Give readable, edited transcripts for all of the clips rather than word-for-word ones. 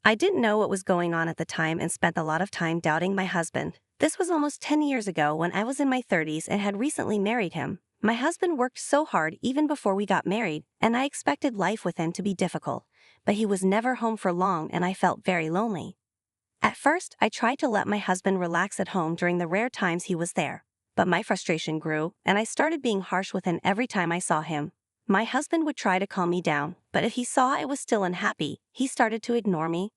I didn't know what was going on at the time and spent a lot of time doubting my husband. This was almost 10 years ago when I was in my 30s and had recently married him. My husband worked so hard even before we got married, and I expected life with him to be difficult. But he was never home for long and I felt very lonely. At first, I tried to let my husband relax at home during the rare times he was there. But my frustration grew, and I started being harsh with him every time I saw him. My husband would try to calm me down, but if he saw I was still unhappy, he started to ignore me.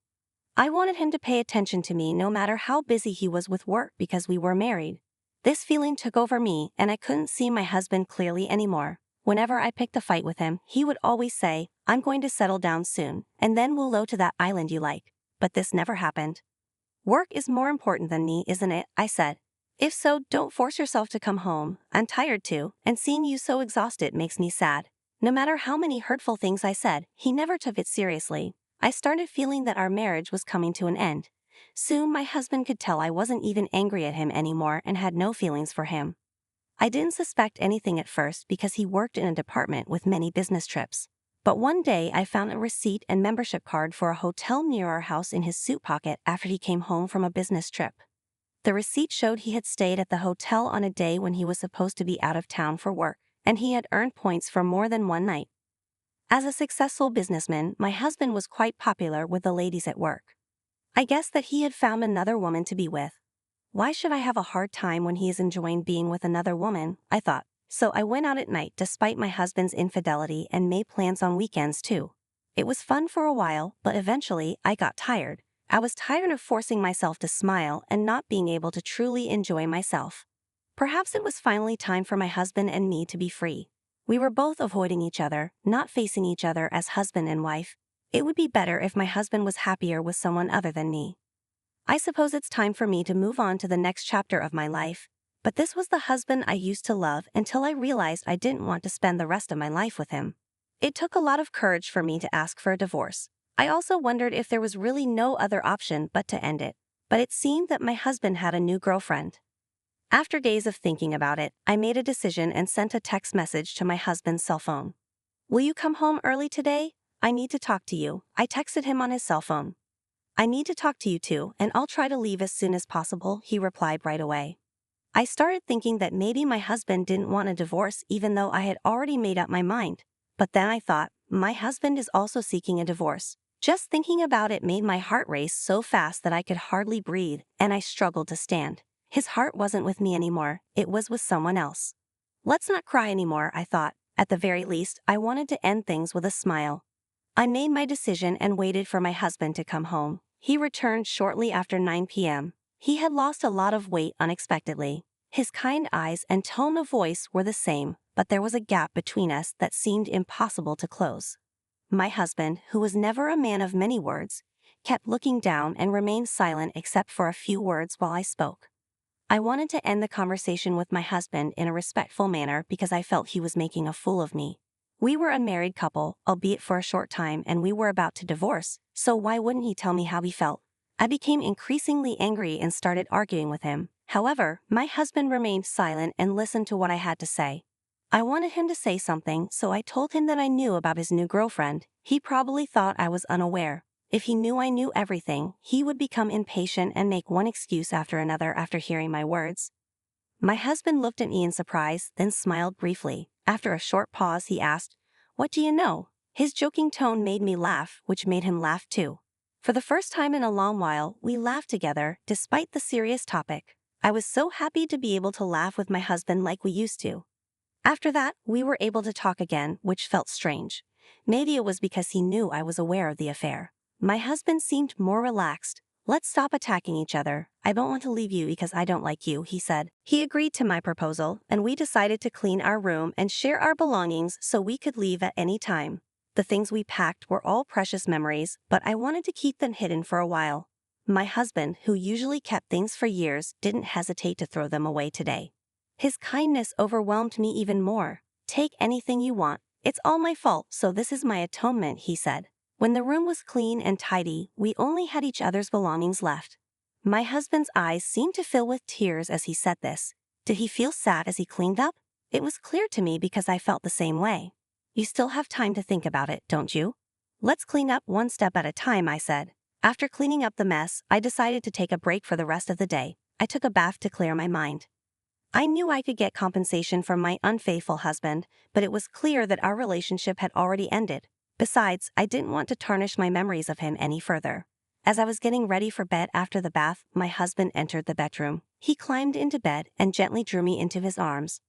I wanted him to pay attention to me no matter how busy he was with work because we were married. This feeling took over me and I couldn't see my husband clearly anymore. Whenever I picked a fight with him, he would always say, "I'm going to settle down soon, and then we'll go to that island you like." But this never happened. "Work is more important than me, isn't it?" I said. "If so, don't force yourself to come home. I'm tired too, and seeing you so exhausted makes me sad." No matter how many hurtful things I said, he never took it seriously. I started feeling that our marriage was coming to an end. Soon my husband could tell I wasn't even angry at him anymore and had no feelings for him. I didn't suspect anything at first because he worked in a department with many business trips. But one day I found a receipt and membership card for a hotel near our house in his suit pocket after he came home from a business trip. The receipt showed he had stayed at the hotel on a day when he was supposed to be out of town for work, and he had earned points for more than one night. As a successful businessman, my husband was quite popular with the ladies at work. I guessed that he had found another woman to be with. Why should I have a hard time when he is enjoying being with another woman, I thought. So I went out at night despite my husband's infidelity and made plans on weekends too. It was fun for a while, but eventually I got tired. I was tired of forcing myself to smile and not being able to truly enjoy myself. Perhaps it was finally time for my husband and me to be free. We were both avoiding each other, not facing each other as husband and wife. It would be better if my husband was happier with someone other than me. I suppose it's time for me to move on to the next chapter of my life. But this was the husband I used to love until I realized I didn't want to spend the rest of my life with him. It took a lot of courage for me to ask for a divorce. I also wondered if there was really no other option but to end it. But it seemed that my husband had a new girlfriend. After days of thinking about it, I made a decision and sent a text message to my husband's cell phone. "Will you come home early today? I need to talk to you," I texted him on his cell phone. "I need to talk to you too, and I'll try to leave as soon as possible," he replied right away. I started thinking that maybe my husband didn't want a divorce even though I had already made up my mind. But then I thought, my husband is also seeking a divorce. Just thinking about it made my heart race so fast that I could hardly breathe, and I struggled to stand. His heart wasn't with me anymore, it was with someone else. Let's not cry anymore, I thought. At the very least, I wanted to end things with a smile. I made my decision and waited for my husband to come home. He returned shortly after 9 p.m. He had lost a lot of weight unexpectedly. His kind eyes and tone of voice were the same, but there was a gap between us that seemed impossible to close. My husband, who was never a man of many words, kept looking down and remained silent except for a few words while I spoke. I wanted to end the conversation with my husband in a respectful manner because I felt he was making a fool of me. We were a married couple, albeit for a short time, and we were about to divorce, so why wouldn't he tell me how he felt? I became increasingly angry and started arguing with him. However, my husband remained silent and listened to what I had to say. I wanted him to say something, so I told him that I knew about his new girlfriend. He probably thought I was unaware. If he knew I knew everything, he would become impatient and make one excuse after another after hearing my words. My husband looked at me in surprise, then smiled briefly. After a short pause, he asked, "What do you know?" His joking tone made me laugh, which made him laugh too. For the first time in a long while, we laughed together, despite the serious topic. I was so happy to be able to laugh with my husband like we used to. After that, we were able to talk again, which felt strange. Maybe it was because he knew I was aware of the affair. My husband seemed more relaxed. "Let's stop attacking each other. I don't want to leave you because I don't like you," he said. He agreed to my proposal, and we decided to clean our room and share our belongings so we could leave at any time. The things we packed were all precious memories, but I wanted to keep them hidden for a while. My husband, who usually kept things for years, didn't hesitate to throw them away today. His kindness overwhelmed me even more. "Take anything you want. It's all my fault, so this is my atonement," he said. When the room was clean and tidy, we only had each other's belongings left. My husband's eyes seemed to fill with tears as he said this. Did he feel sad as he cleaned up? It was clear to me because I felt the same way. "You still have time to think about it, don't you?" "Let's clean up one step at a time," I said. After cleaning up the mess, I decided to take a break for the rest of the day. I took a bath to clear my mind. I knew I could get compensation from my unfaithful husband, but it was clear that our relationship had already ended. Besides, I didn't want to tarnish my memories of him any further. As I was getting ready for bed after the bath, my husband entered the bedroom. He climbed into bed and gently drew me into his arms.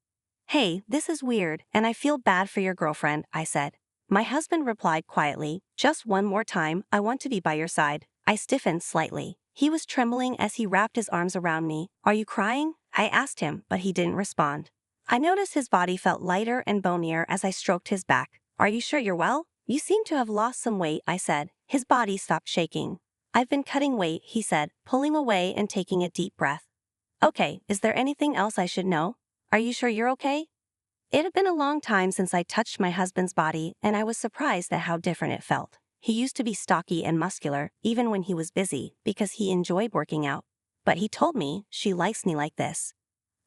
"Hey, this is weird, and I feel bad for your girlfriend," I said. My husband replied quietly, "Just one more time, I want to be by your side." I stiffened slightly. He was trembling as he wrapped his arms around me. "Are you crying?" I asked him, but he didn't respond. I noticed his body felt lighter and bonier as I stroked his back. "Are you sure you're well? You seem to have lost some weight," I said. His body stopped shaking. "I've been cutting weight," he said, pulling away and taking a deep breath. "Okay, is there anything else I should know? Are you sure you're okay?" It had been a long time since I touched my husband's body, and I was surprised at how different it felt. He used to be stocky and muscular, even when he was busy, because he enjoyed working out. But he told me, "She likes me like this."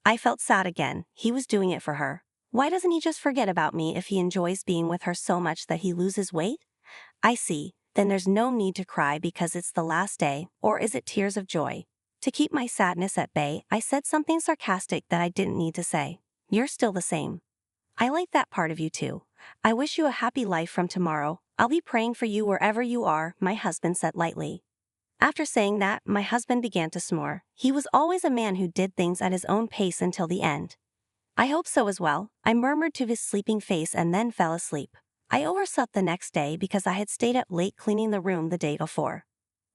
I felt sad again. He was doing it for her. Why doesn't he just forget about me if he enjoys being with her so much that he loses weight? I see. Then there's no need to cry because it's the last day, or is it tears of joy? To keep my sadness at bay, I said something sarcastic that I didn't need to say. "You're still the same. I like that part of you too. I wish you a happy life from tomorrow. I'll be praying for you wherever you are," my husband said lightly. After saying that, my husband began to snore. He was always a man who did things at his own pace until the end. "I hope so as well," I murmured to his sleeping face and then fell asleep. I overslept the next day because I had stayed up late cleaning the room the day before.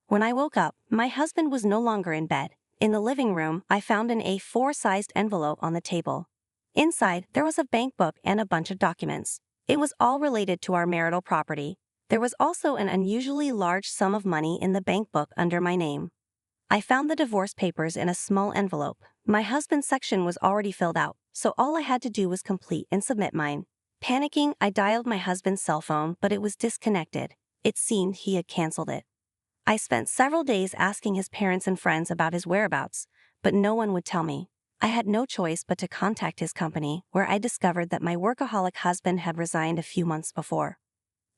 When I woke up, my husband was no longer in bed. In the living room, I found an A4-sized envelope on the table. Inside, there was a bank book and a bunch of documents. It was all related to our marital property. There was also an unusually large sum of money in the bank book under my name. I found the divorce papers in a small envelope. My husband's section was already filled out, so all I had to do was complete and submit mine. Panicking, I dialed my husband's cell phone, but it was disconnected. It seemed he had canceled it. I spent several days asking his parents and friends about his whereabouts, but no one would tell me. I had no choice but to contact his company, where I discovered that my workaholic husband had resigned a few months before.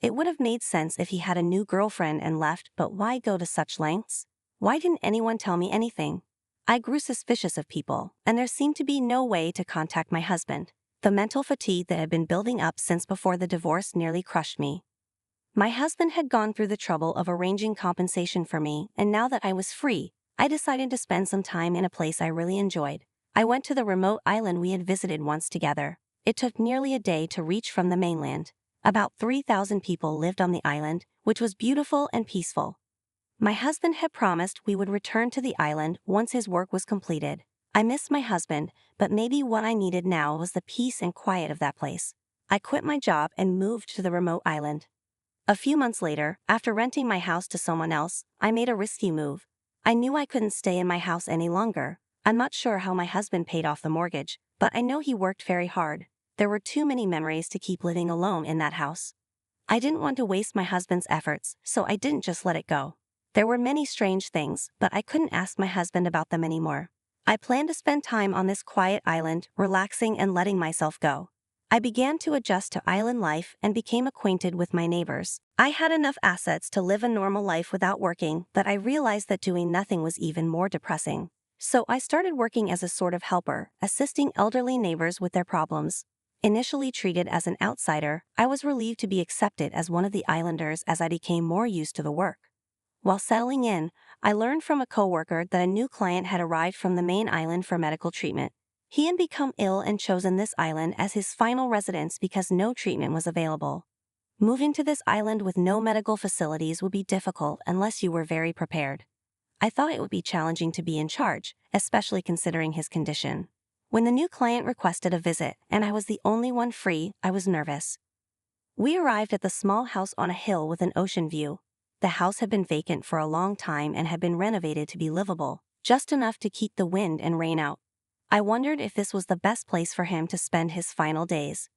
It would have made sense if he had a new girlfriend and left, but why go to such lengths? Why didn't anyone tell me anything? I grew suspicious of people, and there seemed to be no way to contact my husband. The mental fatigue that had been building up since before the divorce nearly crushed me. My husband had gone through the trouble of arranging compensation for me, and now that I was free, I decided to spend some time in a place I really enjoyed. I went to the remote island we had visited once together. It took nearly a day to reach from the mainland. About 3,000 people lived on the island, which was beautiful and peaceful. My husband had promised we would return to the island once his work was completed. I missed my husband, but maybe what I needed now was the peace and quiet of that place. I quit my job and moved to the remote island. A few months later, after renting my house to someone else, I made a risky move. I knew I couldn't stay in my house any longer. I'm not sure how my husband paid off the mortgage, but I know he worked very hard. There were too many memories to keep living alone in that house. I didn't want to waste my husband's efforts, so I didn't just let it go. There were many strange things, but I couldn't ask my husband about them anymore. I planned to spend time on this quiet island, relaxing and letting myself go. I began to adjust to island life and became acquainted with my neighbors. I had enough assets to live a normal life without working, but I realized that doing nothing was even more depressing. So I started working as a sort of helper, assisting elderly neighbors with their problems. Initially treated as an outsider, I was relieved to be accepted as one of the islanders as I became more used to the work. While settling in, I learned from a coworker that a new client had arrived from the main island for medical treatment. He had become ill and chosen this island as his final residence because no treatment was available. Moving to this island with no medical facilities would be difficult unless you were very prepared. I thought it would be challenging to be in charge, especially considering his condition. When the new client requested a visit and I was the only one free, I was nervous. We arrived at the small house on a hill with an ocean view. The house had been vacant for a long time and had been renovated to be livable, just enough to keep the wind and rain out. I wondered if this was the best place for him to spend his final days.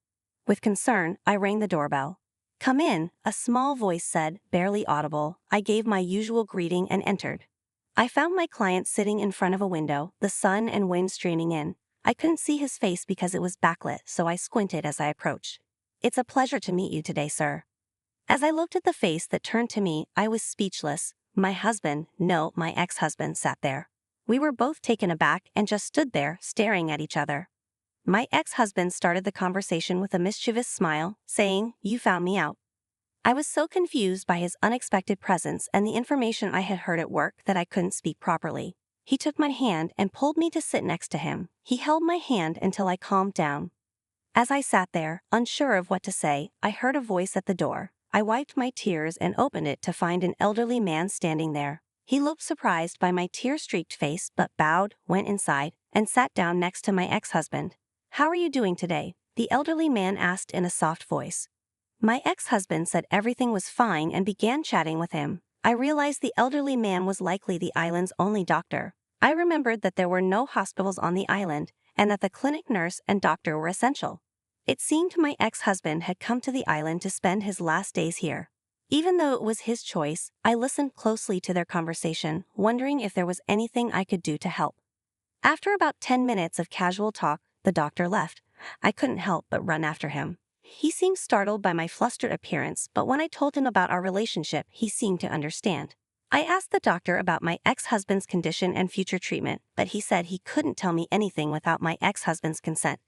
With concern, I rang the doorbell. "Come in," a small voice said, barely audible. I gave my usual greeting and entered. I found my client sitting in front of a window, the sun and wind streaming in. I couldn't see his face because it was backlit, so I squinted as I approached. "It's a pleasure to meet you today, sir." As I looked at the face that turned to me, I was speechless. My husband, no, my ex-husband, sat there. We were both taken aback and just stood there, staring at each other. My ex-husband started the conversation with a mischievous smile, saying, "You found me out." I was so confused by his unexpected presence and the information I had heard at work that I couldn't speak properly. He took my hand and pulled me to sit next to him. He held my hand until I calmed down. As I sat there, unsure of what to say, I heard a voice at the door. I wiped my tears and opened it to find an elderly man standing there. He looked surprised by my tear-streaked face but bowed, went inside, and sat down next to my ex-husband. "How are you doing today?" the elderly man asked in a soft voice. My ex-husband said everything was fine and began chatting with him. I realized the elderly man was likely the island's only doctor. I remembered that there were no hospitals on the island, and that the clinic nurse and doctor were essential. It seemed my ex-husband had come to the island to spend his last days here. Even though it was his choice, I listened closely to their conversation, wondering if there was anything I could do to help. After about 10 minutes of casual talk, the doctor left. I couldn't help but run after him. He seemed startled by my flustered appearance, but when I told him about our relationship, he seemed to understand. I asked the doctor about my ex-husband's condition and future treatment, but he said he couldn't tell me anything without my ex-husband's consent.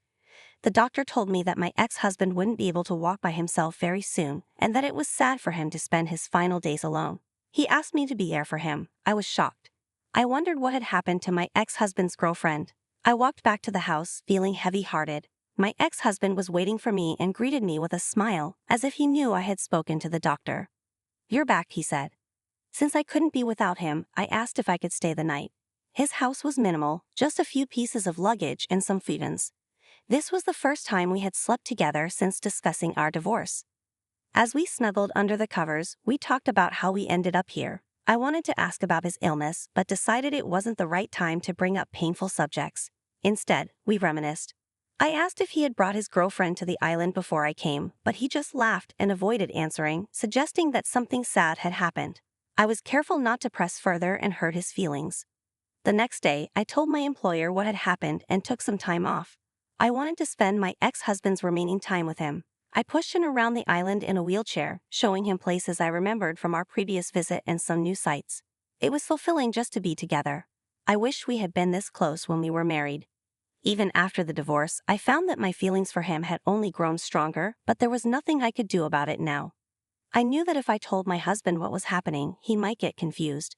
The doctor told me that my ex-husband wouldn't be able to walk by himself very soon, and that it was sad for him to spend his final days alone. He asked me to be there for him. I was shocked. I wondered what had happened to my ex-husband's girlfriend. I walked back to the house, feeling heavy-hearted. My ex-husband was waiting for me and greeted me with a smile, as if he knew I had spoken to the doctor. "You're back," he said. Since I couldn't be without him, I asked if I could stay the night. His house was minimal, just a few pieces of luggage and some feedings. This was the first time we had slept together since discussing our divorce. As we snuggled under the covers, we talked about how we ended up here. I wanted to ask about his illness, but decided it wasn't the right time to bring up painful subjects. Instead, we reminisced. I asked if he had brought his girlfriend to the island before I came, but he just laughed and avoided answering, suggesting that something sad had happened. I was careful not to press further and hurt his feelings. The next day, I told my employer what had happened and took some time off. I wanted to spend my ex-husband's remaining time with him. I pushed him around the island in a wheelchair, showing him places I remembered from our previous visit and some new sights. It was fulfilling just to be together. I wish we had been this close when we were married. Even after the divorce, I found that my feelings for him had only grown stronger, but there was nothing I could do about it now. I knew that if I told my husband what was happening, he might get confused.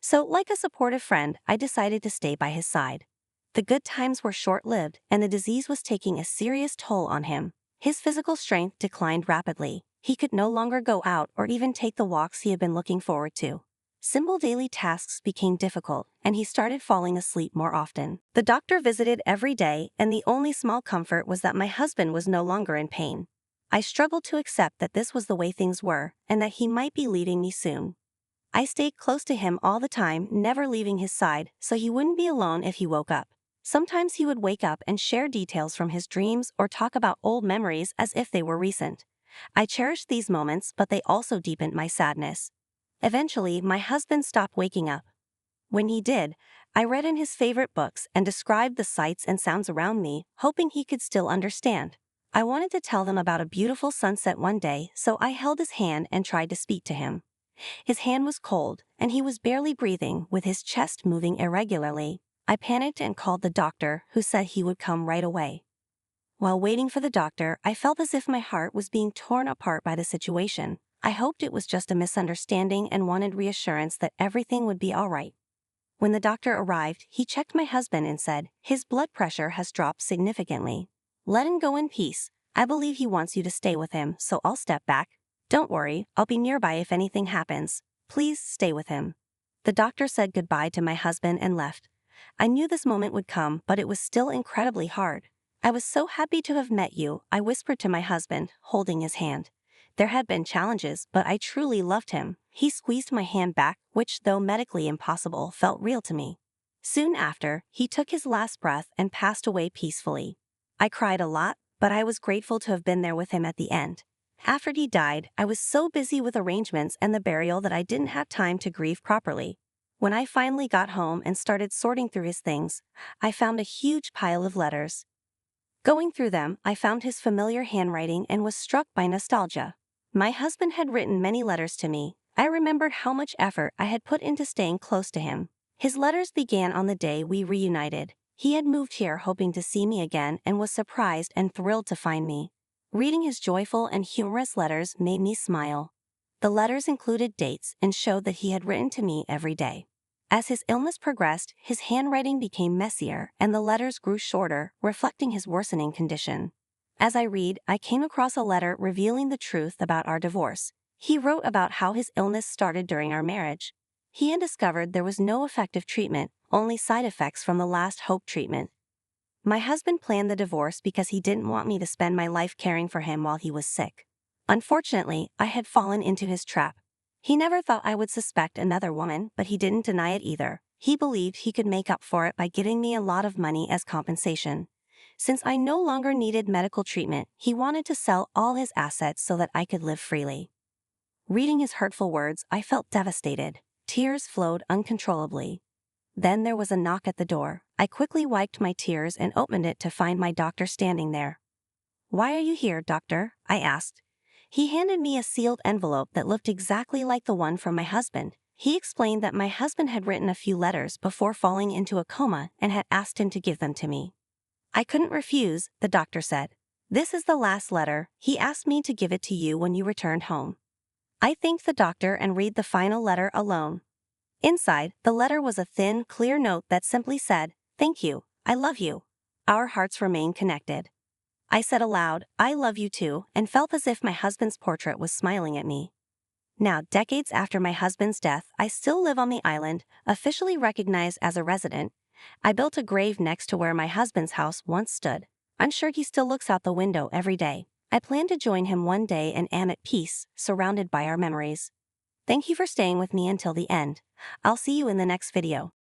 So, like a supportive friend, I decided to stay by his side. The good times were short-lived, and the disease was taking a serious toll on him. His physical strength declined rapidly. He could no longer go out or even take the walks he had been looking forward to. Simple daily tasks became difficult, and he started falling asleep more often. The doctor visited every day, and the only small comfort was that my husband was no longer in pain. I struggled to accept that this was the way things were, and that he might be leaving me soon. I stayed close to him all the time, never leaving his side, so he wouldn't be alone if he woke up. Sometimes he would wake up and share details from his dreams or talk about old memories as if they were recent. I cherished these moments, but they also deepened my sadness. Eventually, my husband stopped waking up. When he did, I read in his favorite books and described the sights and sounds around me, hoping he could still understand. I wanted to tell them about a beautiful sunset one day, so I held his hand and tried to speak to him. His hand was cold, and he was barely breathing, with his chest moving irregularly. I panicked and called the doctor, who said he would come right away. While waiting for the doctor, I felt as if my heart was being torn apart by the situation. I hoped it was just a misunderstanding and wanted reassurance that everything would be all right. When the doctor arrived, he checked my husband and said, "His blood pressure has dropped significantly. Let him go in peace. I believe he wants you to stay with him, so I'll step back. Don't worry, I'll be nearby if anything happens. Please stay with him." The doctor said goodbye to my husband and left. I knew this moment would come, but it was still incredibly hard. "I was so happy to have met you," I whispered to my husband, holding his hand. There had been challenges, but I truly loved him. He squeezed my hand back, which, though medically impossible, felt real to me. Soon after, he took his last breath and passed away peacefully. I cried a lot, but I was grateful to have been there with him at the end. After he died, I was so busy with arrangements and the burial that I didn't have time to grieve properly. When I finally got home and started sorting through his things, I found a huge pile of letters. Going through them, I found his familiar handwriting and was struck by nostalgia. My husband had written many letters to me. I remembered how much effort I had put into staying close to him. His letters began on the day we reunited. He had moved here hoping to see me again and was surprised and thrilled to find me. Reading his joyful and humorous letters made me smile. The letters included dates and showed that he had written to me every day. As his illness progressed, his handwriting became messier and the letters grew shorter, reflecting his worsening condition. As I read, I came across a letter revealing the truth about our divorce. He wrote about how his illness started during our marriage. He had discovered there was no effective treatment, only side effects from the last hope treatment. My husband planned the divorce because he didn't want me to spend my life caring for him while he was sick. Unfortunately, I had fallen into his trap. He never thought I would suspect another woman, but he didn't deny it either. He believed he could make up for it by giving me a lot of money as compensation. Since I no longer needed medical treatment, he wanted to sell all his assets so that I could live freely. Reading his hurtful words, I felt devastated. Tears flowed uncontrollably. Then there was a knock at the door. I quickly wiped my tears and opened it to find my doctor standing there. "Why are you here, doctor?" I asked. He handed me a sealed envelope that looked exactly like the one from my husband. He explained that my husband had written a few letters before falling into a coma and had asked him to give them to me. I couldn't refuse, the doctor said. "This is the last letter. He asked me to give it to you when you returned home." I thanked the doctor and read the final letter alone. Inside, the letter was a thin, clear note that simply said, "Thank you, I love you. Our hearts remain connected." I said aloud, "I love you too," and felt as if my husband's portrait was smiling at me. Now, decades after my husband's death, I still live on the island, officially recognized as a resident. I built a grave next to where my husband's house once stood. I'm sure he still looks out the window every day. I plan to join him one day and am at peace, surrounded by our memories. Thank you for staying with me until the end. I'll see you in the next video.